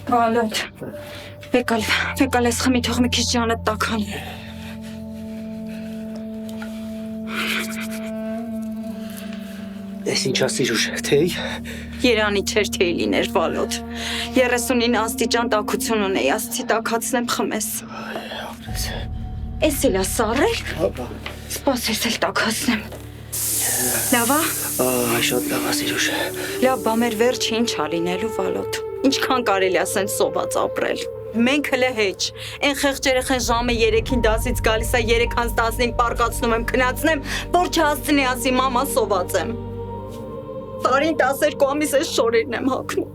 Վալոտ, վեկալ ես խմի թող մի քիչ ջանդ տաքան։ Ես ինչ ասիր ուշ, թեյ։ Երանի չեր թեյ լիներ Վալոտ։ 39 աստիճան տաքություն ունեի, ասցի տաքացնեմ խմես։ Էս էլ է սառել։ Սպասես էլ տաքացնեմ։ Լավ է։ Շատ լավ ասիր ուշ։ Լավ, բա մեր վերջը ինչ ա լինելու Վալոտ։ Ինչքան կարելի ասեն սոված ապրել։ Մենք հլը հեչ, են խեղճ երեխեն ժամը 3-ին դասից գալիս է 3-15 պարկացնում եմ քնացնեմ, որ չհասցնի ասի մամա սոված եմ։ Տարին 12 ամիս ես շորերն եմ հագնում։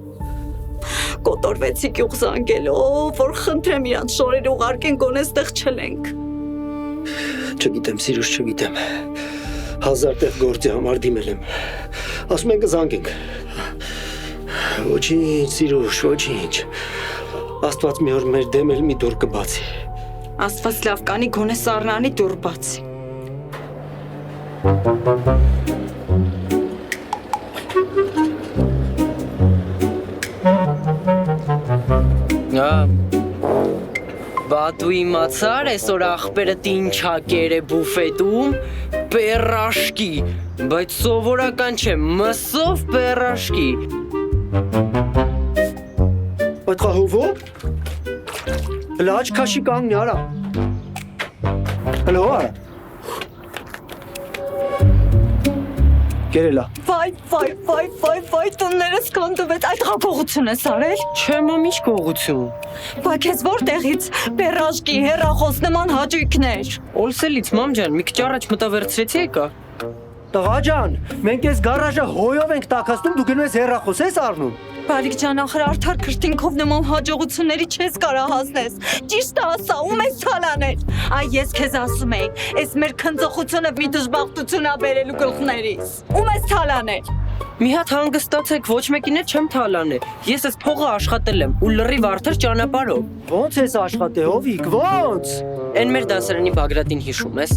Կոտորվեցի գյուղ զանգելով, որ խնդրեմ իրանց շորեր ուղարկեն գոնե ստեղ չլենք։ Չգիտեմ, Սիրուշ, չգիտեմ։ 1000 տեղ գործի համար դիմել եմ։ Ասում են կզանգենք։ Ոչինչ, Սիրուշ, ոչինչ։ Աստված մի օր մեր դեմ էլ մի դուռ կբացի։ Աստված լավ կանի գոնե սառնանի դուռ բացի։ Բա դու իմացար այսօր աղբերդ ինչա կեր է բուֆետում, պերաշկի, բայց սովորական չէ, մսով պերաշկի։ Բայց խահովո, հլա աչ կաշի կանգնի արա, հլո արա, կերելա։ Վայ, տուններս կոնդուվեց, այդ հագողություն ես արել։ Չէ մամ, ինչ գողություն։ Բա քեզ որտեղից պերաշկի, հեռախոս նման հաճույքներ։ Օլսելից մամ ջան, մի քիչ առաջ մտավերցրեցի եկա։ Տղա ջան, մենք ես գարաժը հոյով ենք տաքացնում, դու գնում ես հեռախոս ես առնում։ Բալիկ ջան, ախր արդար քրտինքով նման հաջողությունների չես կարա հասնես։ Ճիշտ է ասա, ում ես ցալանել։ Այ ես քեզ ասում եի, այս մեր քնծողությունը մի դժբախտություն ա բերելու գլխներիս։ Ում ես ցալանել։ Մի հատ հանգստացեք, ոչ մեկին էլ չեմ թալանել։ Ես այս փողը աշխատել եմ ու լրիվ արդար ճանապարհով։ Ոնց ես աշխատել, Հովիկ, ոնց։ Էն մեր դասարանի Բագրատին հիշում ես։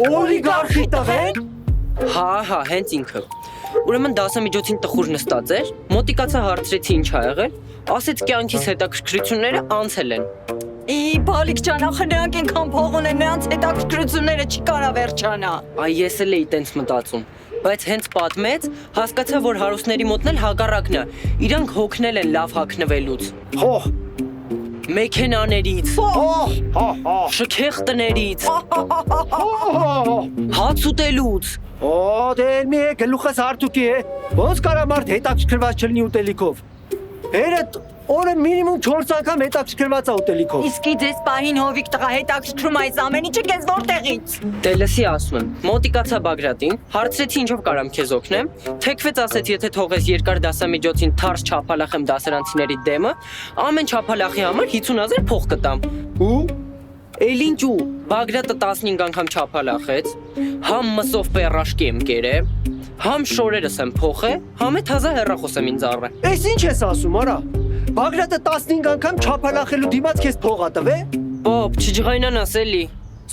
Օլիգարխի տղեն։ Հա, հենց ինքը։ Ուրեմն դասամիջոցին տխուր նստած էր, մոտիկացա հարցրեցի ինչ ա եղել, ասեց կյանքիս հետաքրքրությունները անցել են։ Բալիկ ջան, ախր նրանք այնքան փող ունեն, նրանց հետաքրքրությունները չի կարա վերջանա։ Այ ես էլ էի տենց մտածում, բայց հենց պատմեց, հասկացա, որ հարուստների մոտն էլ հակառակն է, իրանք հոգնել են լավ հագնվելուց։ Մեքենաներից, շքեղ տներից, հաց ուտելուց։ Դեր մի է գլուխս հարթուկի է, ոնց կարա մարդ հետաքրքրված չլինի ուտելիքով։ Հերդ օրը մինիմում 4 անգամ հետաքրքրված է ուտելիքով։ Իսկ ձեզ պահին Հովիկ տղա հետաքրքրում այս ամեն ինչը քեզ որտեղից։ Դե լսի ասում եմ, մոտիկացա Բագրատին, հարցրեցի ինչով կարամ քեզ օգնեմ, թեքվեց ասեց եթե թողես երկար դասամիջոցին թարս չափալախեմ դասարանցիների դեմը, ամեն չափալախի համար 50,000 փող կտամ։ Ու Էլ ինչու, Բագրատը 15 անգամ չափալախեց, համ մսով պերաշկի եմ կերել, համ շորերս եմ փոխել, համ է թազա հեռախոս եմ ինձ առել։ Էս ինչ ես ասում, արա։ Բագրատը 15 անգամ չափալախելու դիմաց քեզ փող ա տվե։ Բոբ, չջղայնանաս էլի։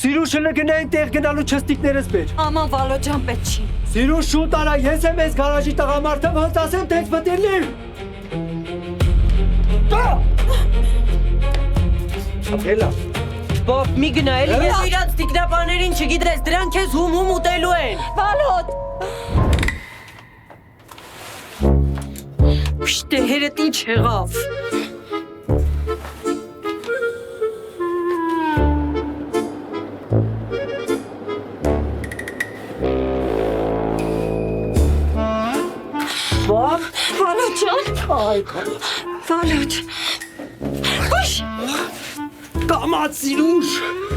Սիրուշը լգնային տեղ գնալու չստիկներս բեր։ Աման Վալո ջան, պետք չի։ Սիրուշ շուտ արա, ես եմ այս գարաժի տղամարդը, ոնց ասեմ տենց մտելի։ Ապելա։ Բոբ, մի գնա էլի, ես իրանց տիկնապաներին չգիտես, դրանք քեզ հում ուտելու են։ Վալոտ։ Ուշտե հերետ ինչ եղավ։ Բոբ, Վալոտ ջան։ Վալոտ։ Ուշ։ Կամաց Սիրուշ։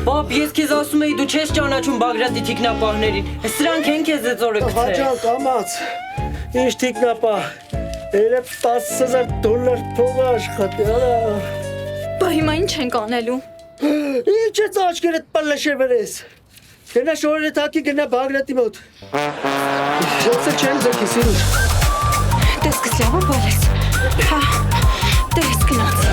Բոբ, ես քեզ ասում էի, դու չես ճանաչում Բագրատի տիկնապահներին, սրանք են քեզ ձեզ օրը գցել։ Հաջան կամաց, ինչ տիկնապահ, երև $10,000 փող աշխատի, արա։ Բա հիմա ինչ ենք անելու։ Ինչ ես աչքերդ պլաշեր վրես։ Գնա շորերը թակի, գնա Բագրատի մոտ։ Ոնց չեմ ձգի, Սիրուշ։ Տեսքս լավ բալես։ Հա, տես գնաց։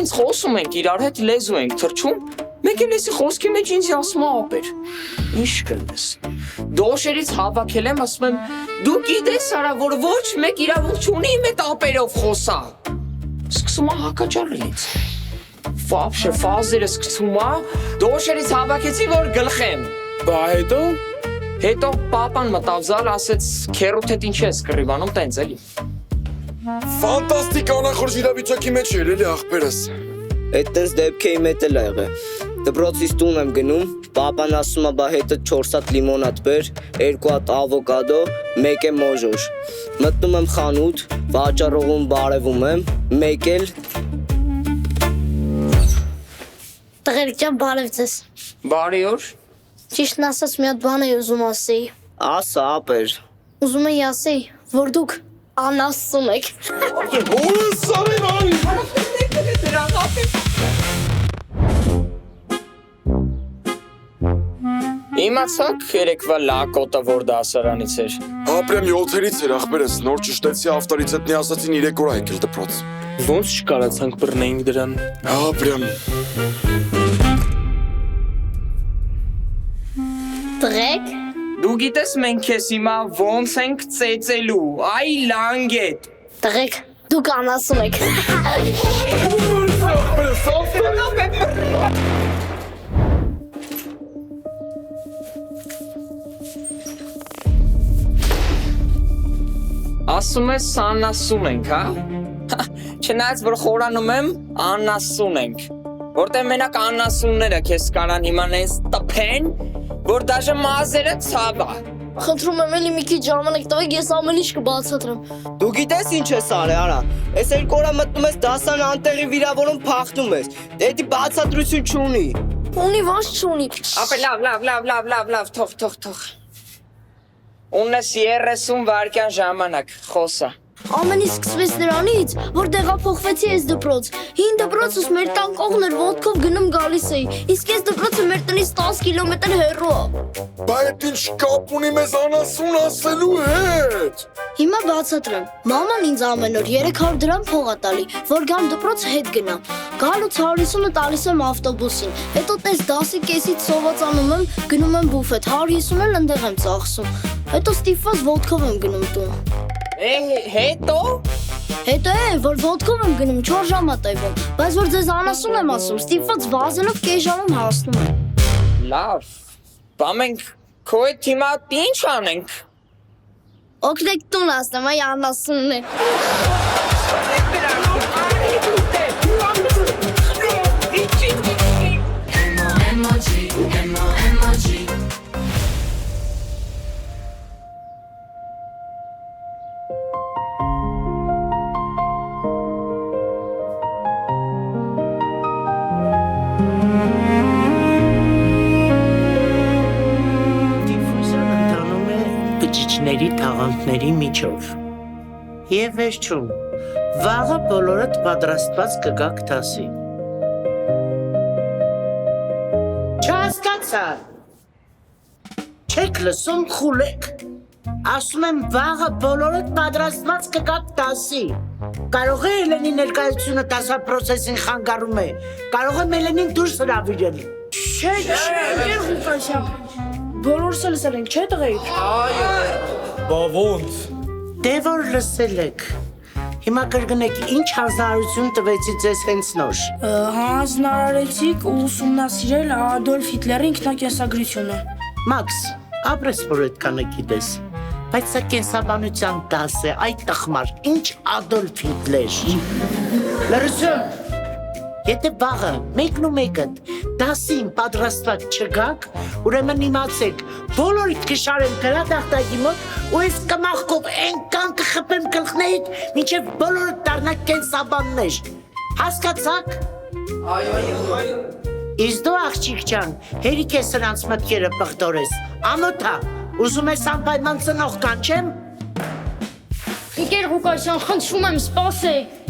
տենց խոսում ենք, իրար հետ լեզու ենք թռչում, մեկ էլ էսի խոսքի մեջ ինձ ասում է ապեր։ Ինչ կնես։ Դոշերից հավաքել եմ, ասում եմ, դու գիտես արա, որ ոչ մեկ իրավունք չունի իմ այդ ապերով խոսա։ Սկսում է հակաճառելից։ Վաբշե ֆազերը սկսում է, դոշերից հավաքեցի, որ գլխեմ։ Բա հետո Հետո պապան մտավ զալ, ասեց քերոդ հետ ինչ ես կռիվանում տենց էլի։ ֆանտաստիկ անախորժ իրավիճակի մեջ էր էլի ախպերս։ Այդ տենց դեպքերի մեջ էլ ա եղել։ Դպրոցից տուն եմ գնում, պապան ասում է բա հետը 4 հատ լիմոնադ բեր, 2 հատ ավոկադո, 1 է մոժոշ։ Մտնում եմ խանութ, վաճառողուն բարևում եմ, 1 էլ Տղերք ջան, բարև ձեզ։ Բարի օր։ Ճիշտն ասած մի հատ բան էի ուզում ասեի։ ասա ապեր։ Ուզում էի ասեի, որ դուք անասուն եք։ Ո՞ւս արին։ Իմացաք երեկվա լակոտը որ դասարանից էր։ Ապրեմ 7-երից էր ախպերս, նոր ճշտեցի ավտորիցետնի ասացին 3 օր եկել դպրոց։ Ոնց չկարացանք բռնեինք դրան։ Ապրեմ։ Տղեկ, Դու գիտես մենք քեզ հիմա ոնց ենք ծեծելու, այ լանգետ։ տղեկ, դուք անասուն եք։ Ասում ես անասուն ենք, հա։ Չնայած որ խորանում եմ, անասուն ենք։ Որտեղ մենակ անասունները քեզ կանան իմանես տփեն, որ դաժե մազերը ցավա։ Խնդրում եմ էլի մի քիչ ժամանակ տվեք, ես ամեն ինչ կբացատրեմ։ Դու գիտես ինչ ես արել, արա։ Այս 2 օր մտնում ես դասան անտեղի վիրավորում փախնում ես։ Դե բացատրություն չունի։ Ունի ոնց չունի։ Ապա լավ, թող։ Ունես 30 վայրկյան ժամանակ, խոսա։ Ամեն ինչ սկսվեց նրանից, որ տեղափոխվեցի այս դպրոց։ Հին դպրոցս մեր տան կողմն էր, ոտքով գնում գալիս էի։ Իսկ այս դպրոցը մեր տնից 10 կիլոմետր հեռու է։ Բա այդ ինչ կապ ունի մեզ անասուն ասելու հետ։ Հիմա բացատրեմ։ Մաման ինձ ամեն օր 300 դրամ փող է տալի, որ գամ դպրոց հետ գնամ։ Գալուց 150-ը տալիս եմ ավտոբուսին։ Հետո տես դասի կեսից սովածանում եմ, գնում եմ բուֆետ, 150-ը ընդեղ եմ ծախսում։ Հետո ստիպված ոտքով եմ գնում տուն։ Հետո Հետո որ ոտքով եմ գնում 4 ժամ է տևում, բայց որ ձեզ անասուն եմ ասում, ստիպված վազելով կես ժամում հասնում եմ։ լավ։ Բա մենք քո հետ հիմա ինչ անենք։ Օգնեք տուն ասեմ, այ անասունն է։ Դիֆուզիոն ընթանում է բջիջների թաղանթների միջով։ Եվ վերջում, վաղը բոլորդ պատրաստված կգաք դասի։ Չհասկացա։ Չեք լսում խուլեք։ Ասում եմ վաղը բոլորդ պատրաստված կգաք դասի։ Կարող է Էլենի ներկայությունը դասապրոցեսին խանգարում է։ Կարող է Էլենին դուրս հրավիրել։ Բոլորս էլ լսել ենք, չէ՞ տղեկ։ Բա ոնց։ Դե որ լսել եք։ Հիմա կրկնեք ինչ հանձնարարություն տվեցի ձեզ հենց նոր։ Հանձնարարեցիք ուսումնասիրել Ադոլֆ Հիտլերի ինքնակենսագրությունը։ Մաքս, ապրես որ այդքանը գիտես։ Բայց սա կենսաբանության դաս է, այդ տխմար, ինչ Ադոլֆ Հիտլեր։ Լրություն։ Եթե վաղը մեկն ու մեկը դասին պատրաստված չգաք, ուրեմն իմացեք, բոլորիդ կշարեմ գրադախտակի մոտ ու ես կմախքով ենքան կխպեմ գլխներիդ, մինչև բոլորդ դառնաք կենսաբաններ։ Հասկացաք։ Իսկ դու աղջիկ ջան, հերիք է սրանց մտքերը պղտորես։ Ամոթա, ուզում ես անպայման ծնող կանչեմ։ Իգեր Ղուկասյան, խնդրում եմ, սպասեք։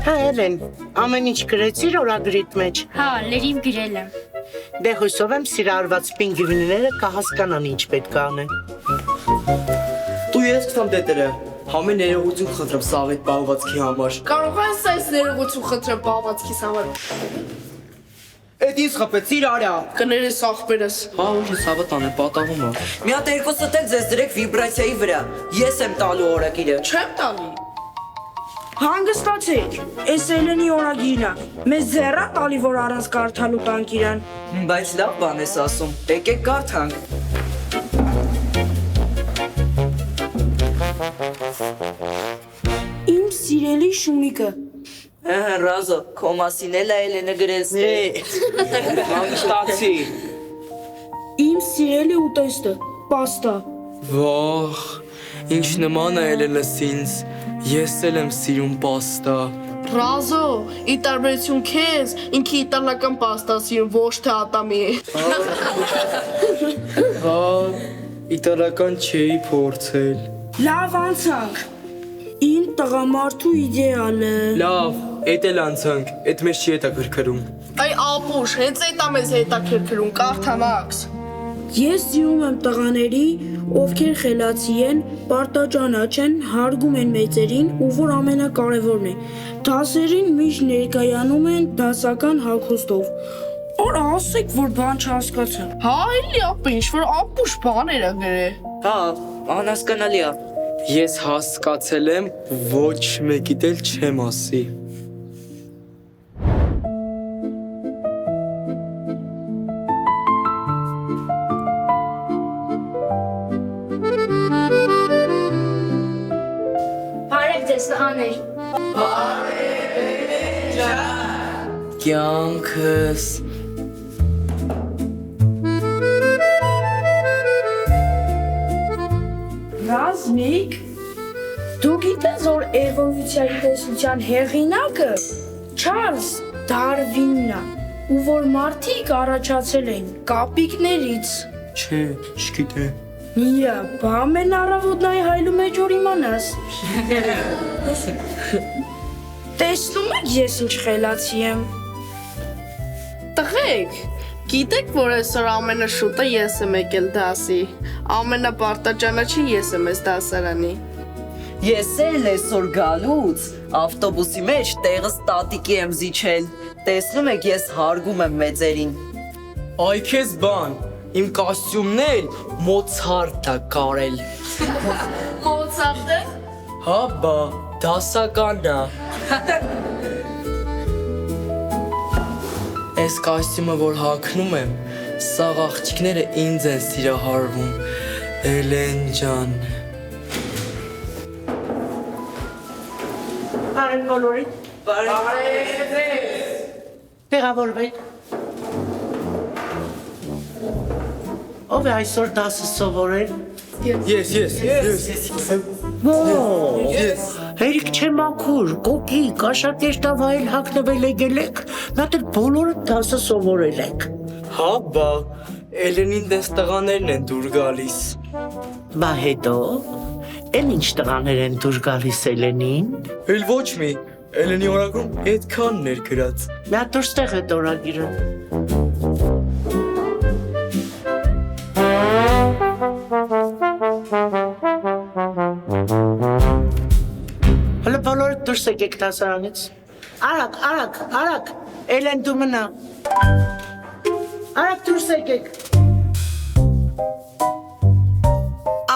Հա, Էլեն, ամեն ինչ գրեցիր օրագրիդ մեջ։ Հա, լրիվ գրել եմ։ Դե հույսով եմ սիրարված պինգվինները կհասկանան ինչ պետք է անեն։ Դու ես կտամ դետերը։ Համեն ներողություն խնդրեմ սաղ այդ բաղվածքի համար։ Կարող ես այս ներողություն խնդրեմ բաղվածքիս համար։ Էդ ինձ խփեցիր արա։ Կներես աղբերս։ Հա, ուժը սավատան է պատահում է։ Մի հատ երկուսը տեք ձեզ դրեք վիբրացիայի վրա։ Ես եմ տալու օրակիրը։ Չեմ տալի։ Հանգստացեք։ Էս Էլենի օրագիրն է։ Մեզ ձեռա տալի, որ առանց կարդալու տանք իրան։ Բայց լավ բան ես ասում։ Եկեք կարդանք։ Իմ սիրելի Շունիկը։ Ռազո, քո մասին էլ Էլենը գրեց։ Հանգստացի։ Իմ սիրելի ուտեստը, պաստա։ Վախ, ինչ նման է Էլենս ինձ։ Ես էլ եմ սիրում պաստա։ Ռազո, ի տարբերություն քեզ, ինքի իտալական պաստա սիրում, ոչ թե ատամի։ Հա, իտալական չէի փորձել։ Լավ անցանք։ Ին տղամարդու իդեալը։ Լավ, էդ էլ անցանք, էդ մեզ չի հետաքրքրում։ Այ ապուշ, հենց այդ ամեզ հետաքրքրում, կարդանաքս։ Ես սիրում եմ տղաների, ովքեր խելացի են, պարտաճանաչ են, հարգում են մեծերին ու որ ամենակարևորն է, դասերին միշտ ներկայանում են դասական հագուստով։ Օր ասեք, որ բան չհասկացա։ Հա, էլի ապ ինչ-որ ապուշ բաներ ա գրել։ Հա, անհասկանալի է։ Ես հասկացել եմ, ոչ մեկիդ էլ չեմ ասի։ Բարև ձեզ տղաներ։ Կյանքս Ռազմիկ, դու գիտես, որ էվոլյուցիայի տեսության հեղինակը Չարլզ Դարվինն է, ու որ մարդիկ առաջացել են կապիկներից։ չէ, չգիտեմ։ Իա, բա ամեն առավոտ հայլու մեջ որ իմանաս։ Տեսնում եք ես ինչ խելացի եմ։ Տղեկ, գիտեք, որ այսօր ամենաշուտը ես եմ եկել դասի, ամենապարտաճանաչի ես եմ այս դասարանի։ Ես էլ այսօր գալուց ավտոբուսի մեջ տեղս տատիկի եմ զիջել։ Տեսնում եք, ես հարգում եմ մեծերին։ Այ քեզ բան, իմ կոստյումն էլ Մոցարտ է կարել։ Մոցարտը։ Հա, բա, դասականն է։ Այս կոստյումը, որ հագնում եմ, սաղ աղջիկները ինձ են սիրահարվում։ Էլեն ջան։ Բարև բոլորին։ Տեղավորվեք։ Ով է այսօր դասը սովորել։ Ես։ Ո՜, հերիք չեմ ակուր, կոկի, կաշակերտավայել հագնվել եկելեք, նատ էլ բոլորը դասը սովորել եք։ Հա, բա, Էլենին դες տղաներն են դուր գալիս։ Բա հետո, էլ ինչ տղաներ են դուր գալիս Էլենին։ Էլ ոչ մի, Էլենի օրագրում այդքանն էր գրած։ Մի հատ դուրստեղ է օրագիրը։ Հələ բոլորը դուրս եկեք դասարանից։ Արագ, Էլեն դու մնա։ Արագ դուրս եկեք։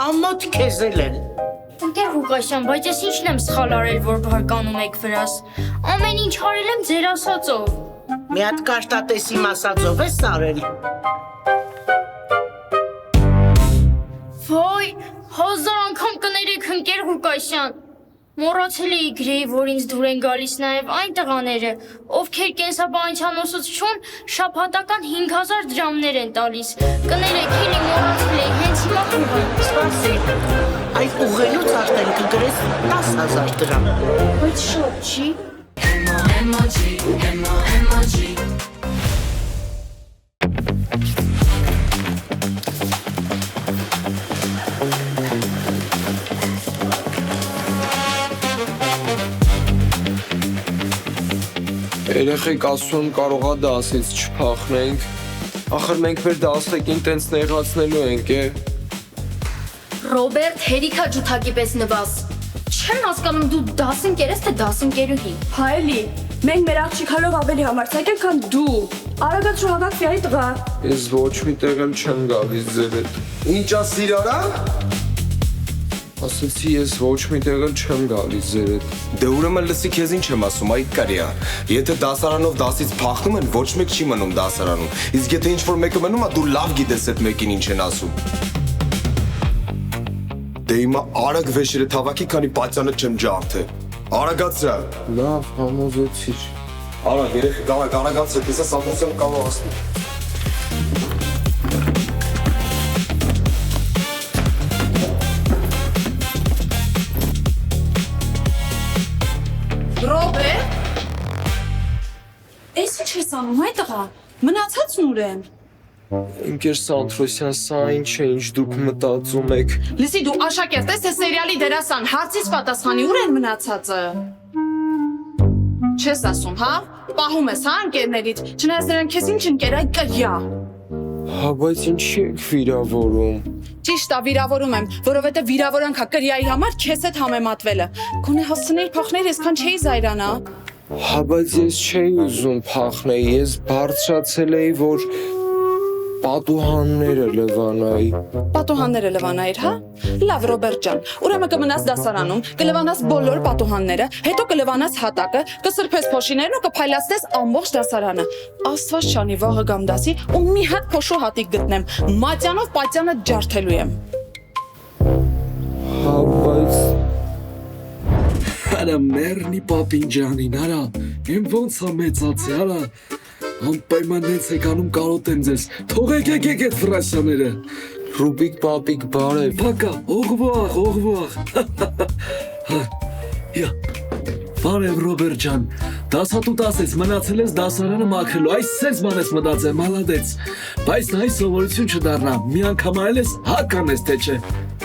Ամոթ քեզ Էլեն։ Ընկեր Ղուկասյան, բայց ես ինչն եմ սխալ արել, որ բարկանում եք վրաս։ Ամեն ինչ արել եմ ձեր ասածով։ Մի հատ կաշտատես իմ ասածով ես արել։ Ոյ, 1000 անգամ կներեք ընկեր Ղուկասյան։ Մոռացել էի գրեի, որ ինձ դուր են գալիս նաև այն տղաները, ովքեր կենսաբանության ուսուցչուն շաբաթական 5000 դրամներ են տալիս։ Կներեք, էլի մոռացել էի, հենց հիմա խուղեմ։ Սպասի։ Այդ ուղղելուց արդեն կգրես 10000 դրամ։ Բայց շատ չի։ Երեխեք ասում կարողա դասից չփախնենք։ Ախր մենք մեր դասեկին տենց նեղացնելու ենք, է։ Ռոբերտ, հերիքա ջութակի պես նվազ։ Չեմ հասկանում դու դասընկեր ես թե դասընկերուհի։ Հայելի, մենք մեր աղջիկալով ավելի համարձակ ենք, քան դու։ Արագացրու հավաքվի այդ տղա։ Ես ոչ մի տեղ էլ չեմ գալիս ձեր հետ։ Ինչա սիրարա։ Ասացի ես ոչ մի տեղ էլ չեմ գալիս ձեր հետ։ Դե ուրեմն լսի քեզ ինչ եմ ասում, այդ կարիա։ Եթե դասարանով դասից փախնում են, ոչ մեկ չի մնում դասարանում։ Իսկ եթե ինչ-որ մեկը մնում է, դու լավ գիտես այդ մեկին ինչ են ասում։ Դե հիմա արագ վեշերը թավակի, քանի պատյանը չեմ ջարդե։ Արագացրա։ Լավ, համոզեցիր։ Արագ երեք արագացրեք, ես ասում եմ կարող ասում։ Ռոբերտ։ Էս ինչ ես անում, այդ տղա։ Մնացածն ուր են։ Ընկեր Սանթրոսյան, սա ինչ է, ինչ դուք մտածում եք։ Լսի դու աշակերտ ես, թե սերիալի դերասան, հարցից պատասխանի ուր են մնացածը։ Չես ասում, հա? Պահում ես, հա, ընկերներից, չնայած նրանք քեզ ինչ ընկեր, այդ կրյա։ Հա, բայց ինչի եք վիրավորում։ Ճիշտ է, վիրավորում եմ, որովհետև վիրավորանքա կրյայի համար քեզ հետ համեմատվելը։ Գոնե հասցներ փոխներ, այսքան չէի զայրանա։ Հա, բայց ես չէի ուզում փախնել, ես բարձրացել էի, որ պատուհանները լվանայի։ Պատուհանները լվանայիր, հա? Լավ, Ռոբերտ ջան, ուրեմն կմնաս դասարանում, կլվանաս բոլոր պատուհանները, հետո կլվանաս հատակը, կսրբես փոշիներն ու կփայլացնես ամբողջ դասարանը։ Աստված չանի, վաղը գամ դասի ու մի հատ փոշու հատիկ գտնեմ, մատյանով պատյանը ջարդելու եմ։ Հա, բայց Արա մերնի պապին ջանին, արա, եմ ոնց է մեծացի, արա, անպայման նենց եք անում կարոտ եմ ձեզ, թողեք եք այդ ֆրասյաները։ Ռուբիկ պապիկ բարև։ Պակա, օղվաղ։ Յա, բարև Ռոբերտ ջան, դասատու տասես, մնացել ես դասարանը մաքրելու, այս սենց ման ես մտածել, մալադեց, բայց նայ սովորություն չդառնա, մի անգամ այլ ես հական ես թե չէ։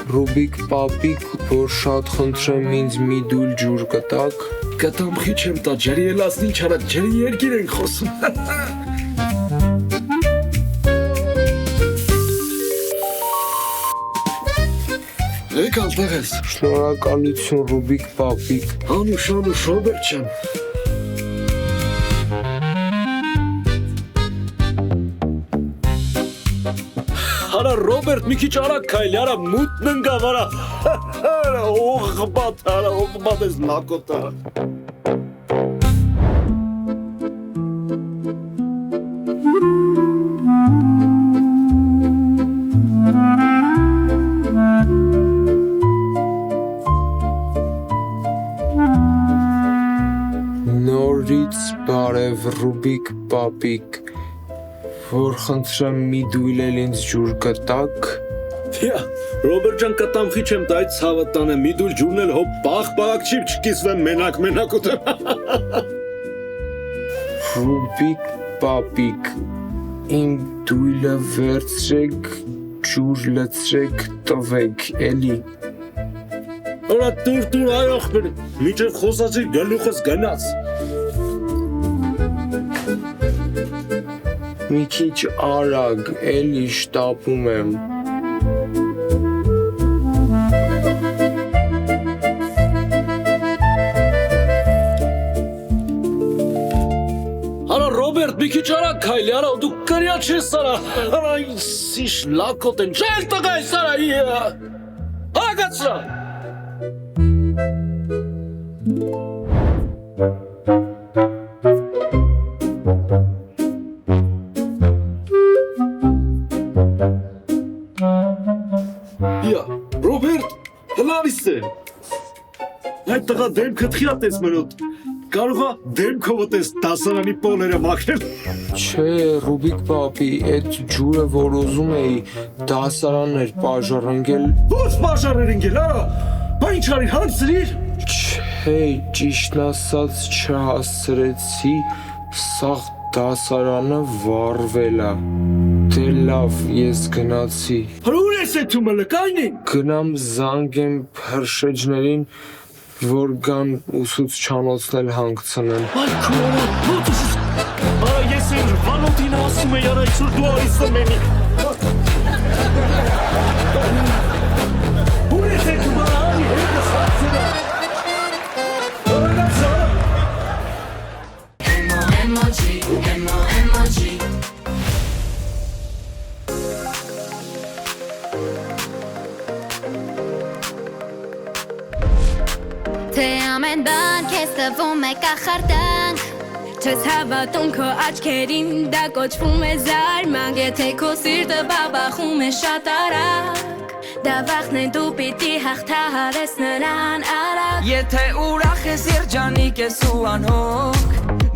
Ռուբիկ պապիկ, որ շատ խնդրեմ ինձ մի դույլ ջուր կտակ։ Կտամխի չեմ տա, ջրի елացնի չարա, ջրի երկիր ենք խոսում։ Եկալ տեղես։ Շնորհակալություն Ռուբիկ պապիկ։ Անուշ Ռոբերտ ջան։ Արա Ռոբերտ մի քիչ արագ քայլի, արա մութն ընկավ, արա։ Արա օղբատ ես նակոտա։ Նորից բարև Ռուբիկ պապիկ, որ խնդրեմ մի դույլ էլ ինձ ջուր կտակ։ Յա, Ռոբերտ ջան կտամխի չեմ տա այդ ցավը տանը, մի դույլ ջուրն էլ հոп պաղ չի չկիսվեմ մենակ ուտեմ։ Ռուբիկ պապիկ, իմ դույլը վերցրեք, ջուր լցրեք, տվեք, էլի։ Արա տուր այ ախպեր, միջև խոսացի գլուխս գնաց։ Մի քիչ արագ, էլի շտապում եմ։ Արա Ռոբերտ, մի քիչ արագ քայլի, արա դու կրյա չես արա։ Արա ինչ լակոտ են, ջել տղա ես արա։ Ագացրա։ Յա, Ռոբերտ, հլավիս է։ Այդ տղա դեմքը թխիատ ես մնոտ։ Կարող է դեմքով ես դասարանի պոլերը մաքրել։ Չէ, Ռուբիկ պապի, այդ ջուրը, որ ուզում էի, դասարանն էր պաժառընկել։ Ո՞ց պաժառ ընկել, արա։ Բա ինչ արի, հանցրիր։ Չէ, ճիշտն ասած չհասցրեցի, սաղ դասարանը վառվել է։ Դե լավ, ես գնացի։ Ուր ես էթումը լկայնի։ Գնամ զանգեմ փրշեջներին, որ գան ուսուցչանոցն էլ հանգցնեն։ Այ քո, ո՞ց։ Արա ես Լսեն, Վալոդին ասում է յար այսօր դու այսօր մենի։ Ուր ես եք մարանի հետը սացերը։ Թե ամեն բան քեզ տվում է կախարդանք Չես հավատում քո աչքերին դա կոչվում է զարմանք Եթե քո սիրտը բաբախում է շատ արագ Դա վախն է դու պիտի հաղթահարես նրան արագ Եթե ուրախ ես երջանիկ ես ու անհոգ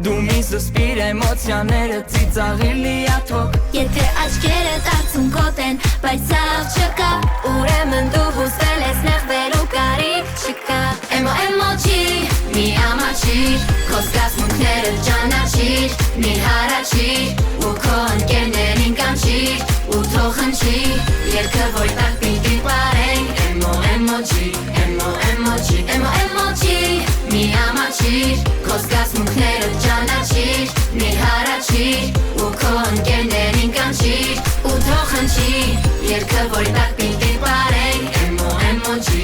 Դու մի զսպիր էմոցիաները ծիծաղիր լիաթոք Եթե աչքերդ արցունքոտ են, բայց ցավ չկա Ուրեմն դու հուստել ես նեղվելու կարիք չկա Էմոջի, մի ամաչիր Քո զգացմունքները ճանաչիր Մի հարաչիր ու քո ընկերներին կանչիր Ու թող խնչի Երգը որ տակ պիտի պարենք Էմոջի, էմոջի Մի ամաչիր Քո զգացմունքները ճանաչիր Մի հարաչիր ու քո ընկերներին կանչիր Ու թող խնչի Երգը որ տակ պիտի պարենք Էմոջի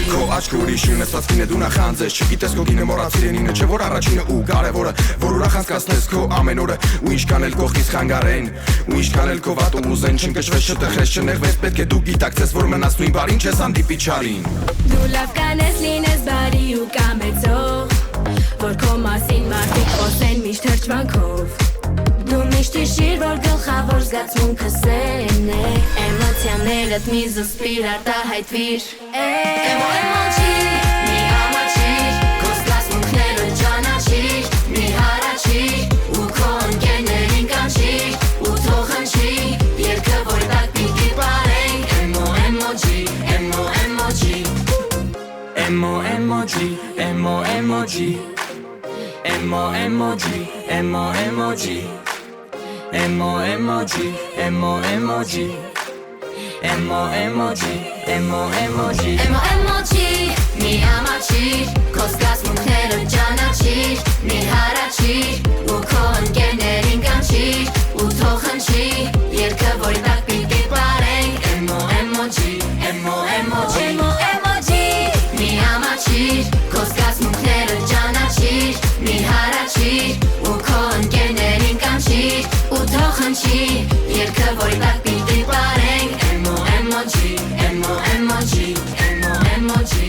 Քո աչքը ուրիշ ունեցած կին է դու նախանձես Չգիտես քո կինը մոռացիր ենինը Չէ որ առաջինը ու կարևորը Որ ուրախ անցկացնես քո ամեն օրը Ու ինչքան էլ կողքից խանգարեն Ու ինչքան էլ քո վատ ուզեն Չընկճվես, չտխրես, չնեղվես Պետք է դու գիտակցես որ մնաս նույն բարին Չես հանդիպի չարին Դու լավ կանես լինես բարի ու կամեցող Որ քո մասին մարդիկ խոսեն միշտ հրճվանքով Դու միշտ հիշիր որ գլխավոր զգացմունքը սեն է Էմոցիաներդ մի զսպիր արտահայտվիր Էմոջի, մի ամաչիր Քո զգացմունքները ճանաչիր Մի հարաչիր ու քո ընկերներին կանչիր Ու թող խնչի Երգը որ տակ պիտի պարենք Էմոջի Էմոջի, էմոջի Էմոջի, էմոջի Էմոջի, էմոջի Էմոջի, մի ամաչիր Քո զգացմունքները ճանաչիր Մի հարաչիր ու քո ընկերներին կանչիր Ու թող խնչի Երգը որ տակ պիտի պարենք Էմոջի Մի ամաչիր Քո զգացմունքները ճանաչիր Մի հարաչիր ու քո ընկերներին կանչիր Ու թող խնչի Երգը որ տակ պիտի պարենք Էմոջի